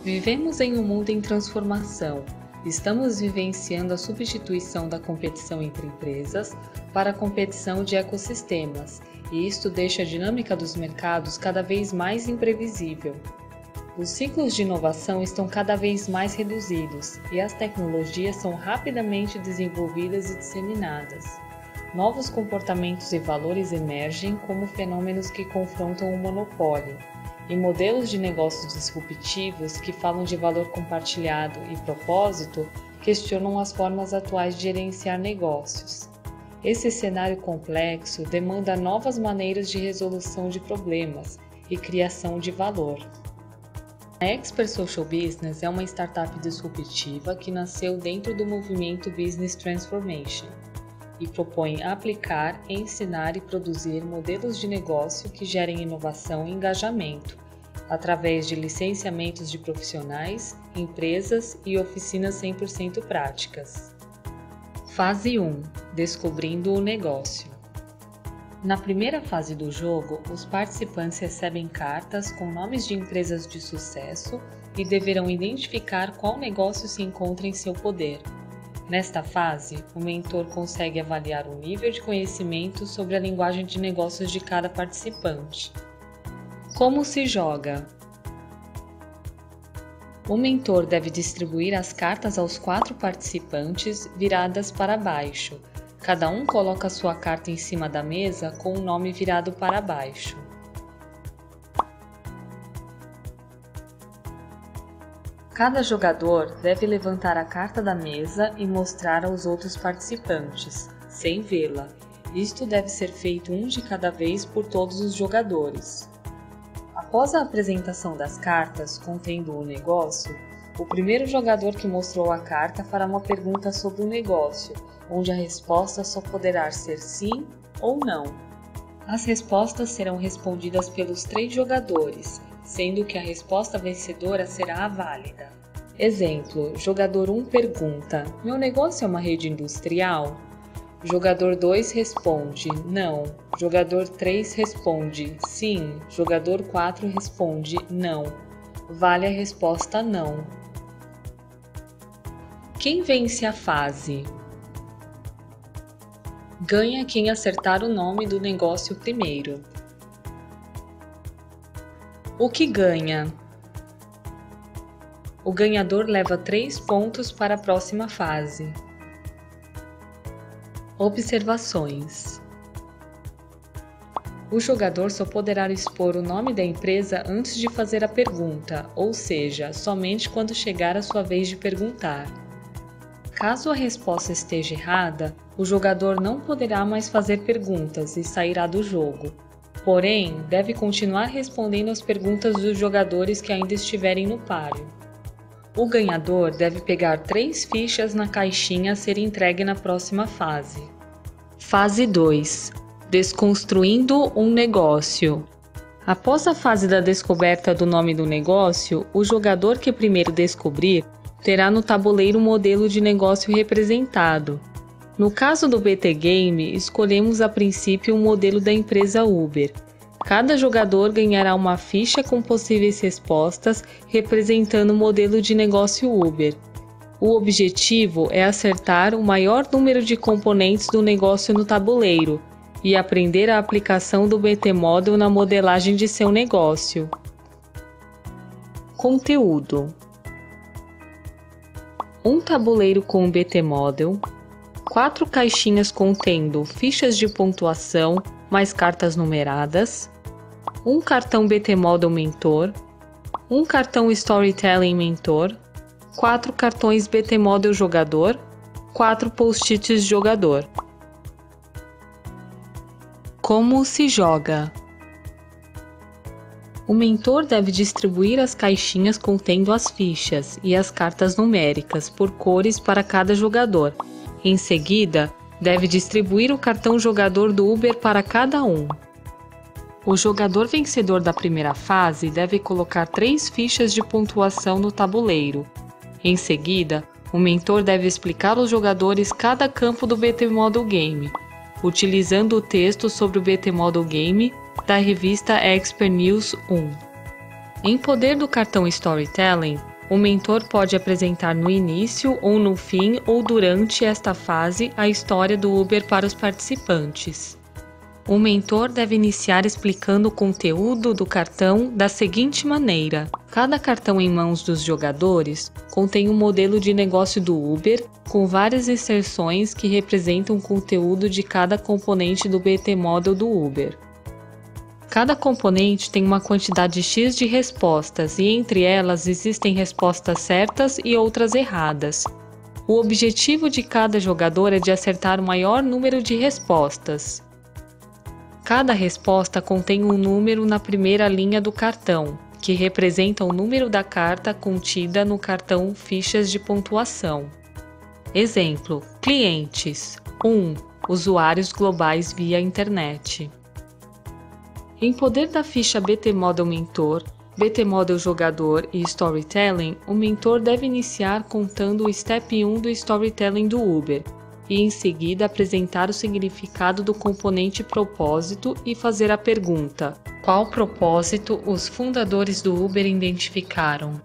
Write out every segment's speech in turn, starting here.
Vivemos em um mundo em transformação. Estamos vivenciando a substituição da competição entre empresas para a competição de ecossistemas, e isto deixa a dinâmica dos mercados cada vez mais imprevisível. Os ciclos de inovação estão cada vez mais reduzidos e as tecnologias são rapidamente desenvolvidas e disseminadas. Novos comportamentos e valores emergem como fenômenos que confrontam o monopólio, e modelos de negócios disruptivos que falam de valor compartilhado e propósito questionam as formas atuais de gerenciar negócios. Esse cenário complexo demanda novas maneiras de resolução de problemas e criação de valor. A Expert Social Business é uma startup disruptiva que nasceu dentro do movimento Business Transformation e propõe aplicar, ensinar e produzir modelos de negócio que gerem inovação e engajamento, através de licenciamentos de profissionais, empresas e oficinas 100% práticas. Fase 1. Descobrindo o negócio. Na primeira fase do jogo, os participantes recebem cartas com nomes de empresas de sucesso e deverão identificar qual negócio se encontra em seu poder. Nesta fase, o mentor consegue avaliar o nível de conhecimento sobre a linguagem de negócios de cada participante. Como se joga? O mentor deve distribuir as cartas aos 4 participantes viradas para baixo. Cada um coloca sua carta em cima da mesa com o nome virado para baixo. Cada jogador deve levantar a carta da mesa e mostrar aos outros participantes, sem vê-la. Isto deve ser feito um de cada vez por todos os jogadores. Após a apresentação das cartas contendo o negócio, o primeiro jogador que mostrou a carta fará uma pergunta sobre o negócio, onde a resposta só poderá ser sim ou não. As respostas serão respondidas pelos 3 jogadores, sendo que a resposta vencedora será a válida. Exemplo, jogador 1 pergunta: meu negócio é uma rede industrial? Jogador 2 responde: não. Jogador 3 responde: sim. Jogador 4 responde: não. Vale a resposta não. Quem vence a fase? Ganha quem acertar o nome do negócio primeiro. O que ganha? O ganhador leva 3 pontos para a próxima fase. Observações. O jogador só poderá expor o nome da empresa antes de fazer a pergunta, ou seja, somente quando chegar a sua vez de perguntar. Caso a resposta esteja errada, o jogador não poderá mais fazer perguntas e sairá do jogo. Porém, deve continuar respondendo às perguntas dos jogadores que ainda estiverem no páreo. O ganhador deve pegar 3 fichas na caixinha a ser entregue na próxima fase. Fase 2. Desconstruindo um negócio. Após a fase da descoberta do nome do negócio, o jogador que primeiro descobrir terá no tabuleiro o modelo de negócio representado. No caso do BT Game, escolhemos a princípio o modelo da empresa Uber. Cada jogador ganhará uma ficha com possíveis respostas representando o modelo de negócio Uber. O objetivo é acertar o maior número de componentes do negócio no tabuleiro e aprender a aplicação do BT Model na modelagem de seu negócio. Conteúdo: um tabuleiro com o BT Model, 4 caixinhas contendo fichas de pontuação mais cartas numeradas, um cartão BT Model Mentor, um cartão Storytelling Mentor, 4 cartões BT Model Jogador, 4 post-its Jogador. Como se joga? O mentor deve distribuir as caixinhas contendo as fichas e as cartas numéricas por cores para cada jogador. Em seguida, deve distribuir o cartão jogador do Uber para cada um. O jogador vencedor da primeira fase deve colocar 3 fichas de pontuação no tabuleiro. Em seguida, o mentor deve explicar aos jogadores cada campo do BT Model Game, utilizando o texto sobre o BT Model Game da revista Expert News 1. Em poder do cartão Storytelling, O mentor pode apresentar no início ou no fim ou durante esta fase a história do Uber para os participantes. O mentor deve iniciar explicando o conteúdo do cartão da seguinte maneira: cada cartão em mãos dos jogadores contém um modelo de negócio do Uber com várias inserções que representam o conteúdo de cada componente do BT Model do Uber. Cada componente tem uma quantidade X de respostas e entre elas existem respostas certas e outras erradas. O objetivo de cada jogador é de acertar o maior número de respostas. Cada resposta contém um número na primeira linha do cartão, que representa o número da carta contida no cartão Fichas de pontuação. Exemplo: clientes 1. Usuários globais via internet. Em poder da ficha BT Model Mentor, BT Model Jogador e Storytelling, o mentor deve iniciar contando o Step 1 do Storytelling do Uber e em seguida apresentar o significado do componente propósito e fazer a pergunta: qual propósito os fundadores do Uber identificaram?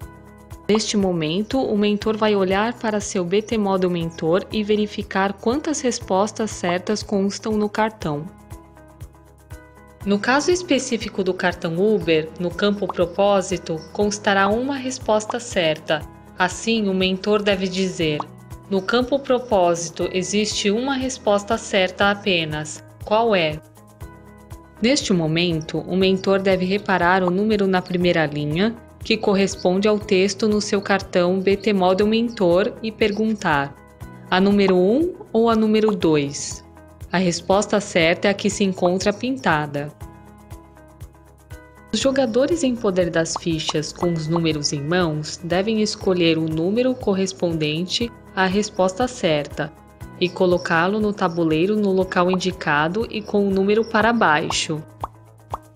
Neste momento, o mentor vai olhar para seu BT Model Mentor e verificar quantas respostas certas constam no cartão. No caso específico do cartão Uber, no campo propósito, constará uma resposta certa. Assim, o mentor deve dizer: no campo propósito existe uma resposta certa apenas. Qual é? Neste momento, o mentor deve reparar o número na primeira linha, que corresponde ao texto no seu cartão BT Model Mentor, e perguntar: a número 1 ou a número 2? A resposta certa é a que se encontra pintada. Os jogadores em poder das fichas com os números em mãos devem escolher o número correspondente à resposta certa e colocá-lo no tabuleiro no local indicado e com o número para baixo.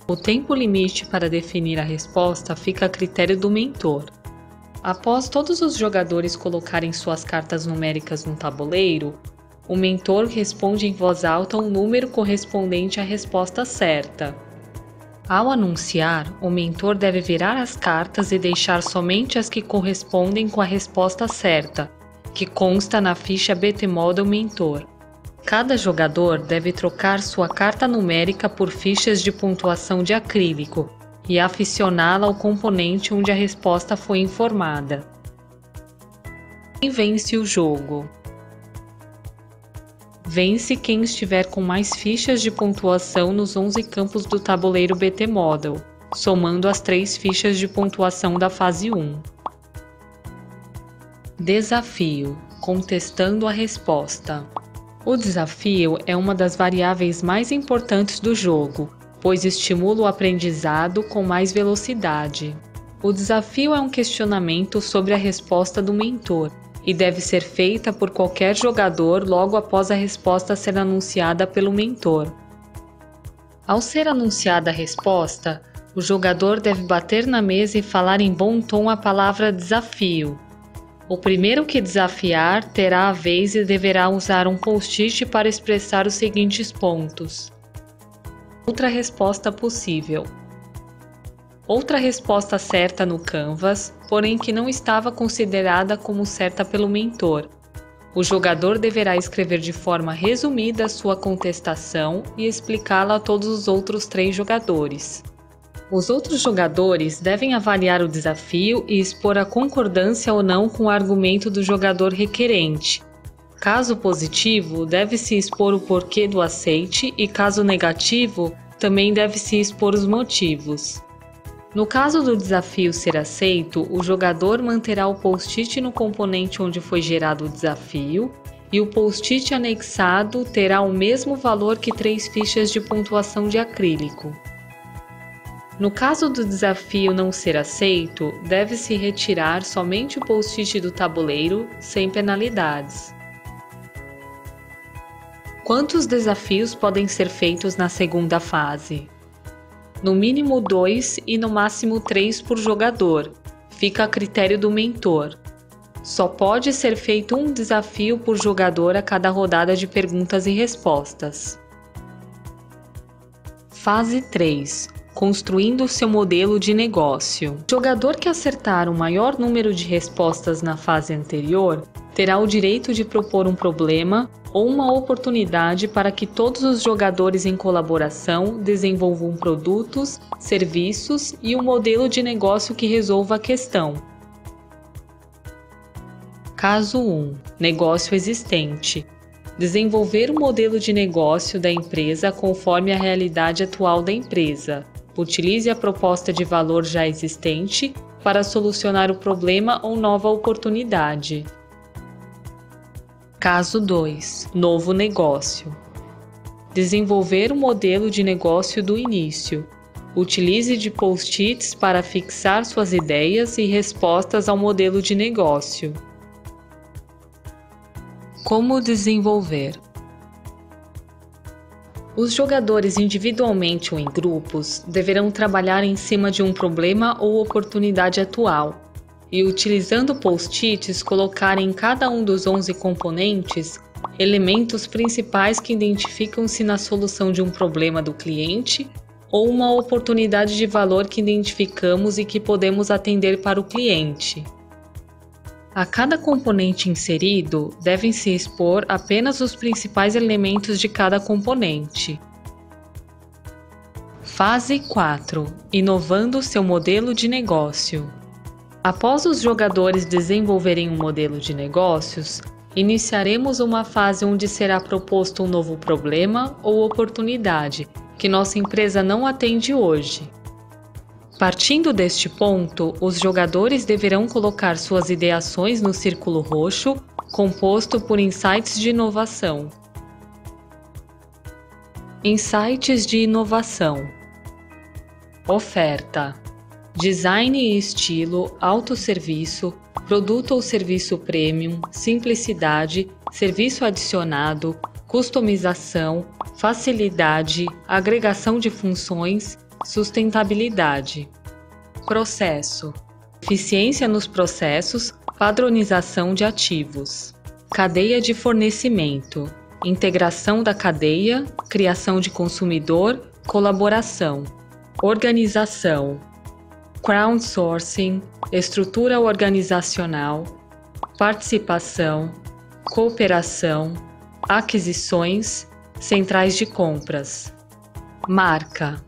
O tempo limite para definir a resposta fica a critério do mentor. Após todos os jogadores colocarem suas cartas numéricas no tabuleiro, o mentor responde em voz alta um número correspondente à resposta certa. Ao anunciar, o mentor deve virar as cartas e deixar somente as que correspondem com a resposta certa, que consta na ficha BT Model Mentor. Cada jogador deve trocar sua carta numérica por fichas de pontuação de acrílico e aficioná-la ao componente onde a resposta foi informada. Quem vence o jogo? Vence quem estiver com mais fichas de pontuação nos 11 campos do tabuleiro BT Model, somando as 3 fichas de pontuação da fase 1. Desafio: contestando a resposta. O desafio é uma das variáveis mais importantes do jogo, pois estimula o aprendizado com mais velocidade. O desafio é um questionamento sobre a resposta do mentor e deve ser feita por qualquer jogador logo após a resposta ser anunciada pelo mentor. Ao ser anunciada a resposta, o jogador deve bater na mesa e falar em bom tom a palavra desafio. O primeiro que desafiar terá a vez e deverá usar um post-it para expressar os seguintes pontos. Outra resposta possível. Outra resposta certa no Canvas, porém que não estava considerada como certa pelo mentor. O jogador deverá escrever de forma resumida sua contestação e explicá-la a todos os outros 3 jogadores. Os outros jogadores devem avaliar o desafio e expor a concordância ou não com o argumento do jogador requerente. Caso positivo, deve-se expor o porquê do aceite e, caso negativo, também deve-se expor os motivos. No caso do desafio ser aceito, o jogador manterá o post-it no componente onde foi gerado o desafio e o post-it anexado terá o mesmo valor que 3 fichas de pontuação de acrílico. No caso do desafio não ser aceito, deve-se retirar somente o post-it do tabuleiro, sem penalidades. Quantos desafios podem ser feitos na segunda fase? No mínimo 2 e no máximo 3 por jogador. Fica a critério do mentor. Só pode ser feito um desafio por jogador a cada rodada de perguntas e respostas. Fase 3. construindo seu modelo de negócio. O jogador que acertar o maior número de respostas na fase anterior terá o direito de propor um problema ou uma oportunidade para que todos os jogadores em colaboração desenvolvam produtos, serviços e um modelo de negócio que resolva a questão. Caso 1. Negócio existente. Desenvolver um modelo de negócio da empresa conforme a realidade atual da empresa. Utilize a proposta de valor já existente para solucionar o problema ou nova oportunidade. Caso 2. Novo negócio. Desenvolver um modelo de negócio do início. Utilize de post-its para fixar suas ideias e respostas ao modelo de negócio. Como desenvolver? Os jogadores individualmente ou em grupos deverão trabalhar em cima de um problema ou oportunidade atual e, utilizando post-its, colocar em cada um dos 11 componentes elementos principais que identificam-se na solução de um problema do cliente ou uma oportunidade de valor que identificamos e que podemos atender para o cliente. A cada componente inserido, devem-se expor apenas os principais elementos de cada componente. Fase 4. Inovando seu modelo de negócio. Após os jogadores desenvolverem um modelo de negócios, iniciaremos uma fase onde será proposto um novo problema ou oportunidade que nossa empresa não atende hoje. Partindo deste ponto, os jogadores deverão colocar suas ideações no círculo roxo, composto por insights de inovação. Insights de inovação. Oferta. Design e estilo, autosserviço, produto ou serviço premium, simplicidade, serviço adicionado, customização, facilidade, agregação de funções, sustentabilidade. Processo. Eficiência nos processos, padronização de ativos. Cadeia de fornecimento. Integração da cadeia, criação de consumidor, colaboração. Organização. Crowdsourcing, estrutura organizacional, participação, cooperação, aquisições, centrais de compras. Marca.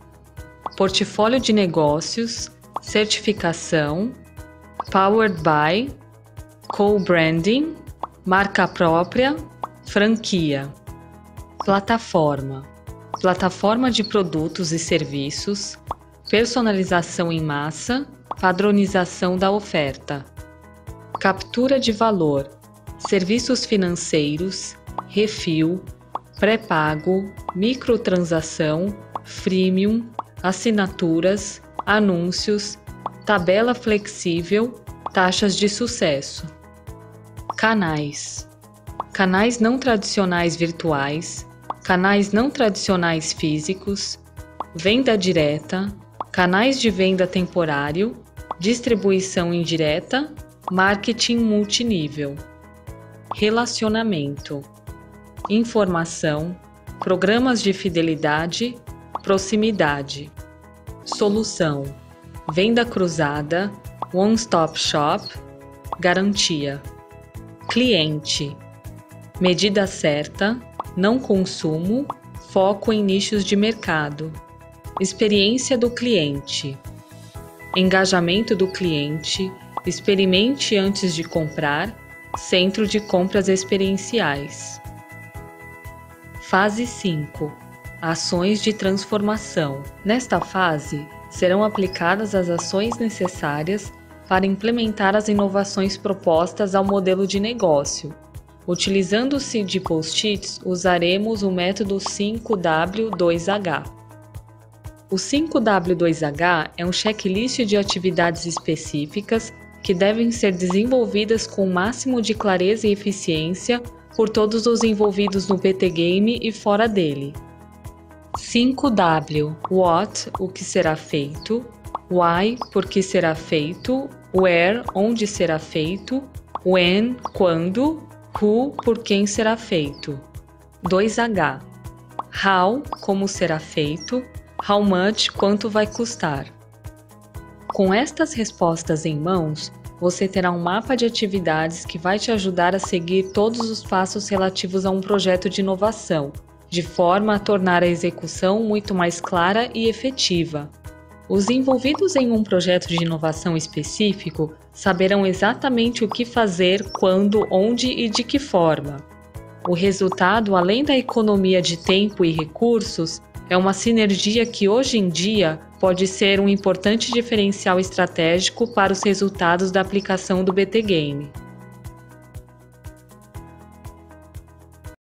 Portfólio de negócios, certificação, powered by, co-branding, marca própria, franquia. Plataforma. Plataforma de produtos e serviços, personalização em massa, padronização da oferta. Captura de valor, serviços financeiros, refil, pré-pago, microtransação, freemium, assinaturas, anúncios, tabela flexível, taxas de sucesso. Canais. Canais não tradicionais virtuais, canais não tradicionais físicos, venda direta, canais de venda temporário, distribuição indireta, marketing multinível. Relacionamento. Informação, programas de fidelidade, proximidade. Solução. Venda cruzada, one-stop shop, garantia. Cliente. Medida certa, não consumo, foco em nichos de mercado. Experiência do cliente. Engajamento do cliente, experimente antes de comprar, centro de compras experienciais. Fase 5. Ações de transformação. Nesta fase, serão aplicadas as ações necessárias para implementar as inovações propostas ao modelo de negócio. Utilizando-se de post-its, usaremos o método 5W2H. O 5W2H é um checklist de atividades específicas que devem ser desenvolvidas com o máximo de clareza e eficiência por todos os envolvidos no PT Game e fora dele. 5W. What, o que será feito. Why, por que será feito. Where, onde será feito. When, quando. Who, por quem será feito. 2H. How, como será feito. How much? Quanto vai custar? Com estas respostas em mãos, você terá um mapa de atividades que vai te ajudar a seguir todos os passos relativos a um projeto de inovação, de forma a tornar a execução muito mais clara e efetiva. Os envolvidos em um projeto de inovação específico saberão exatamente o que fazer, quando, onde e de que forma. O resultado, além da economia de tempo e recursos, é uma sinergia que hoje em dia pode ser um importante diferencial estratégico para os resultados da aplicação do BT Game.